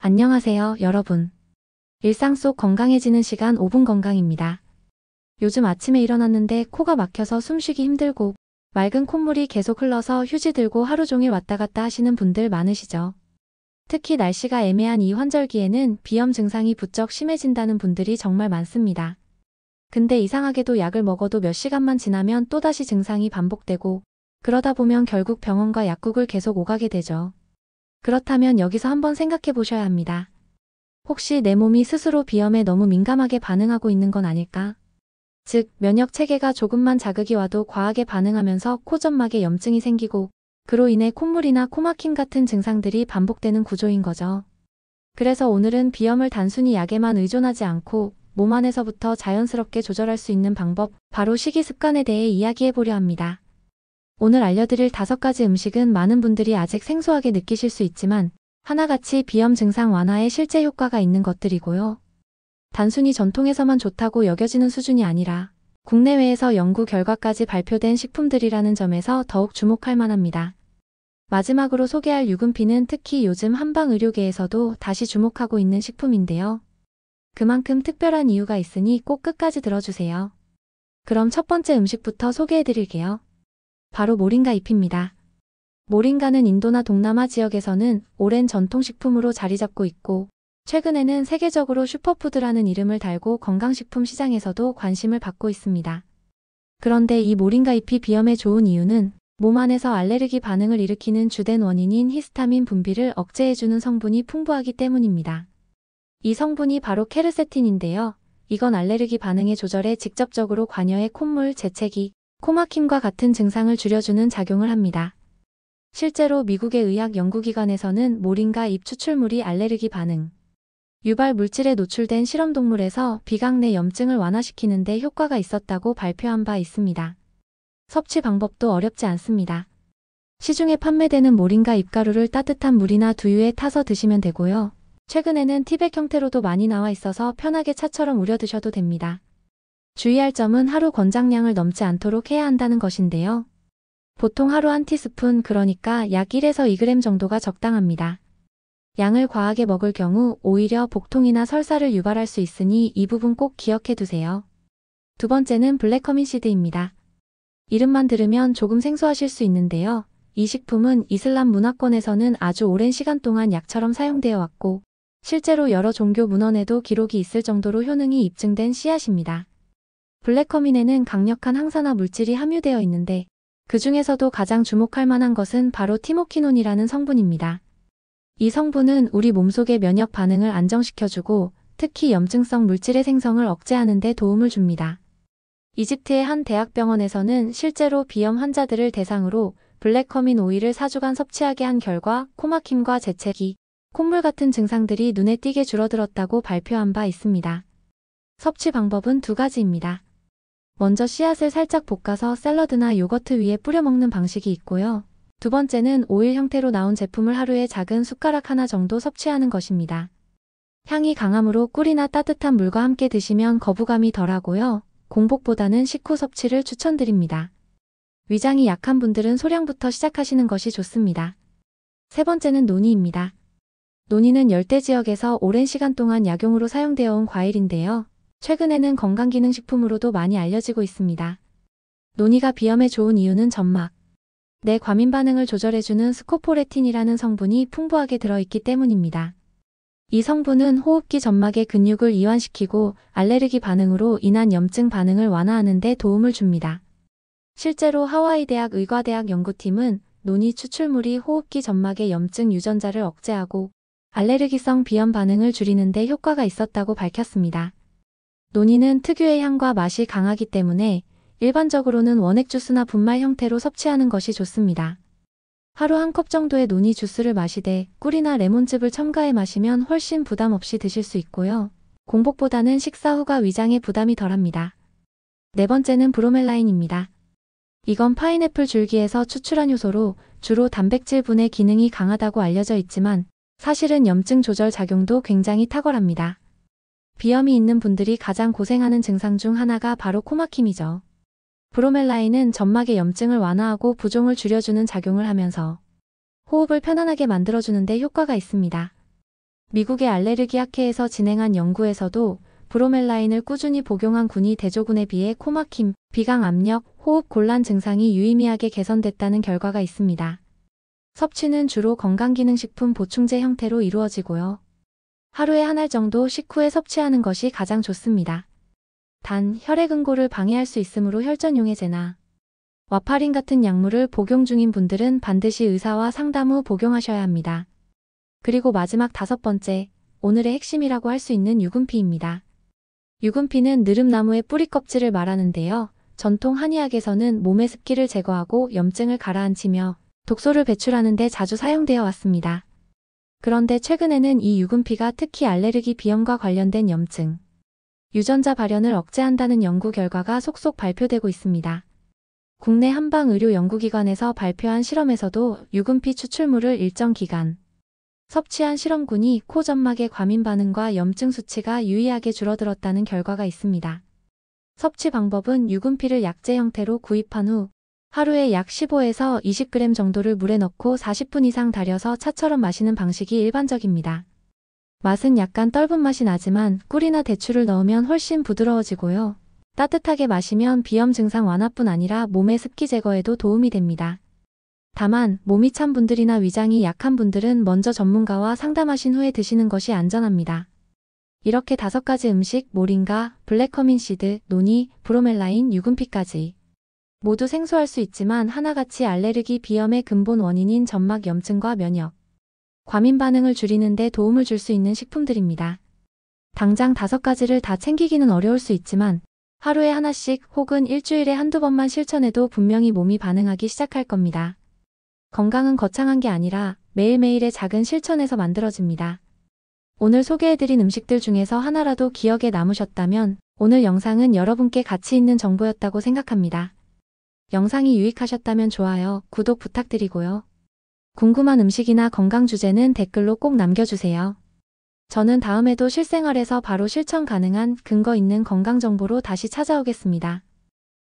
안녕하세요, 여러분. 일상 속 건강해지는 시간 5분 건강입니다. 요즘 아침에 일어났는데 코가 막혀서 숨쉬기 힘들고 맑은 콧물이 계속 흘러서 휴지 들고 하루 종일 왔다 갔다 하시는 분들 많으시죠? 특히 날씨가 애매한 이 환절기에는 비염 증상이 부쩍 심해진다는 분들이 정말 많습니다. 근데 이상하게도 약을 먹어도 몇 시간만 지나면 또다시 증상이 반복되고 그러다 보면 결국 병원과 약국을 계속 오가게 되죠. 그렇다면 여기서 한번 생각해 보셔야 합니다. 혹시 내 몸이 스스로 비염에 너무 민감하게 반응하고 있는 건 아닐까? 즉, 면역 체계가 조금만 자극이 와도 과하게 반응하면서 코점막에 염증이 생기고 그로 인해 콧물이나 코막힘 같은 증상들이 반복되는 구조인 거죠. 그래서 오늘은 비염을 단순히 약에만 의존하지 않고 몸 안에서부터 자연스럽게 조절할 수 있는 방법, 바로 식이 습관에 대해 이야기해 보려 합니다. 오늘 알려드릴 5가지 음식은 많은 분들이 아직 생소하게 느끼실 수 있지만 하나같이 비염 증상 완화에 실제 효과가 있는 것들이고요. 단순히 전통에서만 좋다고 여겨지는 수준이 아니라 국내외에서 연구 결과까지 발표된 식품들이라는 점에서 더욱 주목할 만합니다. 마지막으로 소개할 유분피는 특히 요즘 한방 의료계에서도 다시 주목하고 있는 식품인데요. 그만큼 특별한 이유가 있으니 꼭 끝까지 들어주세요. 그럼 첫 번째 음식부터 소개해드릴게요. 바로 모링가 잎입니다. 모링가는 인도나 동남아 지역에서는 오랜 전통식품으로 자리 잡고 있고 최근에는 세계적으로 슈퍼푸드라는 이름을 달고 건강식품 시장에서도 관심을 받고 있습니다. 그런데 이 모링가 잎이 비염에 좋은 이유는 몸 안에서 알레르기 반응을 일으키는 주된 원인인 히스타민 분비를 억제해주는 성분이 풍부하기 때문입니다. 이 성분이 바로 케르세틴인데요. 이건 알레르기 반응의 조절에 직접적으로 관여해 콧물, 재채기, 코막힘과 같은 증상을 줄여주는 작용을 합니다. 실제로 미국의 의학 연구기관에서는 모링가 잎 추출물이 알레르기 반응, 유발 물질에 노출된 실험동물에서 비강 내 염증을 완화시키는 데 효과가 있었다고 발표한 바 있습니다. 섭취 방법도 어렵지 않습니다. 시중에 판매되는 모링가 잎가루를 따뜻한 물이나 두유에 타서 드시면 되고요. 최근에는 티백 형태로도 많이 나와 있어서 편하게 차처럼 우려 드셔도 됩니다. 주의할 점은 하루 권장량을 넘지 않도록 해야 한다는 것인데요. 보통 하루 한 티스푼, 그러니까 약 1에서 2g 정도가 적당합니다. 양을 과하게 먹을 경우 오히려 복통이나 설사를 유발할 수 있으니 이 부분 꼭 기억해 두세요. 두 번째는 블랙커민 씨드입니다. 이름만 들으면 조금 생소하실 수 있는데요. 이 식품은 이슬람 문화권에서는 아주 오랜 시간 동안 약처럼 사용되어 왔고 실제로 여러 종교 문헌에도 기록이 있을 정도로 효능이 입증된 씨앗입니다. 블랙커민에는 강력한 항산화 물질이 함유되어 있는데 그 중에서도 가장 주목할 만한 것은 바로 티모키논이라는 성분입니다. 이 성분은 우리 몸속의 면역 반응을 안정시켜주고 특히 염증성 물질의 생성을 억제하는 데 도움을 줍니다. 이집트의 한 대학병원에서는 실제로 비염 환자들을 대상으로 블랙커민 오일을 4주간 섭취하게 한 결과 코막힘과 재채기, 콧물 같은 증상들이 눈에 띄게 줄어들었다고 발표한 바 있습니다. 섭취 방법은 2가지입니다. 먼저 씨앗을 살짝 볶아서 샐러드나 요거트 위에 뿌려 먹는 방식이 있고요. 두 번째는 오일 형태로 나온 제품을 하루에 작은 숟가락 하나 정도 섭취하는 것입니다. 향이 강하므로 꿀이나 따뜻한 물과 함께 드시면 거부감이 덜하고요. 공복보다는 식후 섭취를 추천드립니다. 위장이 약한 분들은 소량부터 시작하시는 것이 좋습니다. 세 번째는 노니입니다. 노니는 열대 지역에서 오랜 시간 동안 약용으로 사용되어 온 과일인데요. 최근에는 건강기능식품으로도 많이 알려지고 있습니다. 노니가 비염에 좋은 이유는 점막, 내 과민 반응을 조절해주는 스코포레틴이라는 성분이 풍부하게 들어있기 때문입니다. 이 성분은 호흡기 점막의 근육을 이완시키고 알레르기 반응으로 인한 염증 반응을 완화하는 데 도움을 줍니다. 실제로 하와이 대학 의과대학 연구팀은 노니 추출물이 호흡기 점막의 염증 유전자를 억제하고 알레르기성 비염 반응을 줄이는 데 효과가 있었다고 밝혔습니다. 노니는 특유의 향과 맛이 강하기 때문에 일반적으로는 원액 주스나 분말 형태로 섭취하는 것이 좋습니다. 하루 한 컵 정도의 노니 주스를 마시되 꿀이나 레몬즙을 첨가해 마시면 훨씬 부담 없이 드실 수 있고요. 공복보다는 식사 후가 위장에 부담이 덜합니다. 네 번째는 브로멜라인입니다. 이건 파인애플 줄기에서 추출한 효소로 주로 단백질 분해 기능이 강하다고 알려져 있지만 사실은 염증 조절 작용도 굉장히 탁월합니다. 비염이 있는 분들이 가장 고생하는 증상 중 하나가 바로 코막힘이죠. 브로멜라인은 점막의 염증을 완화하고 부종을 줄여주는 작용을 하면서 호흡을 편안하게 만들어주는 데 효과가 있습니다. 미국의 알레르기 학회에서 진행한 연구에서도 브로멜라인을 꾸준히 복용한 군이 대조군에 비해 코막힘, 비강 압력, 호흡 곤란 증상이 유의미하게 개선됐다는 결과가 있습니다. 섭취는 주로 건강기능식품 보충제 형태로 이루어지고요. 하루에 한 알 정도 식후에 섭취하는 것이 가장 좋습니다. 단, 혈액응고를 방해할 수 있으므로 혈전용해제나 와파린 같은 약물을 복용 중인 분들은 반드시 의사와 상담 후 복용하셔야 합니다. 그리고 마지막 5번째, 오늘의 핵심이라고 할 수 있는 유분피입니다. 유분피는 느릅나무의 뿌리 껍질을 말하는데요. 전통 한의학에서는 몸의 습기를 제거하고 염증을 가라앉히며 독소를 배출하는 데 자주 사용되어 왔습니다. 그런데 최근에는 이 유분피가 특히 알레르기 비염과 관련된 염증, 유전자 발현을 억제한다는 연구 결과가 속속 발표되고 있습니다. 국내 한방의료연구기관에서 발표한 실험에서도 유분피 추출물을 일정 기간 섭취한 실험군이 코 점막의 과민 반응과 염증 수치가 유의하게 줄어들었다는 결과가 있습니다. 섭취 방법은 유분피를 약재 형태로 구입한 후 하루에 약 15에서 20g 정도를 물에 넣고 40분 이상 달여서 차처럼 마시는 방식이 일반적입니다. 맛은 약간 떫은 맛이 나지만 꿀이나 대추를 넣으면 훨씬 부드러워지고요. 따뜻하게 마시면 비염 증상 완화뿐 아니라 몸의 습기 제거에도 도움이 됩니다. 다만 몸이 찬 분들이나 위장이 약한 분들은 먼저 전문가와 상담하신 후에 드시는 것이 안전합니다. 이렇게 5가지 음식, 모링가, 블랙커민 시드, 노니, 브로멜라인, 유분피까지 모두 생소할 수 있지만 하나같이 알레르기 비염의 근본 원인인 점막 염증과 면역, 과민 반응을 줄이는 데 도움을 줄 수 있는 식품들입니다. 당장 5가지를 다 챙기기는 어려울 수 있지만 하루에 하나씩 혹은 일주일에 한두 번만 실천해도 분명히 몸이 반응하기 시작할 겁니다. 건강은 거창한 게 아니라 매일매일의 작은 실천에서 만들어집니다. 오늘 소개해드린 음식들 중에서 하나라도 기억에 남으셨다면 오늘 영상은 여러분께 가치 있는 정보였다고 생각합니다. 영상이 유익하셨다면 좋아요, 구독 부탁드리고요. 궁금한 음식이나 건강 주제는 댓글로 꼭 남겨주세요. 저는 다음에도 실생활에서 바로 실천 가능한 근거 있는 건강 정보로 다시 찾아오겠습니다.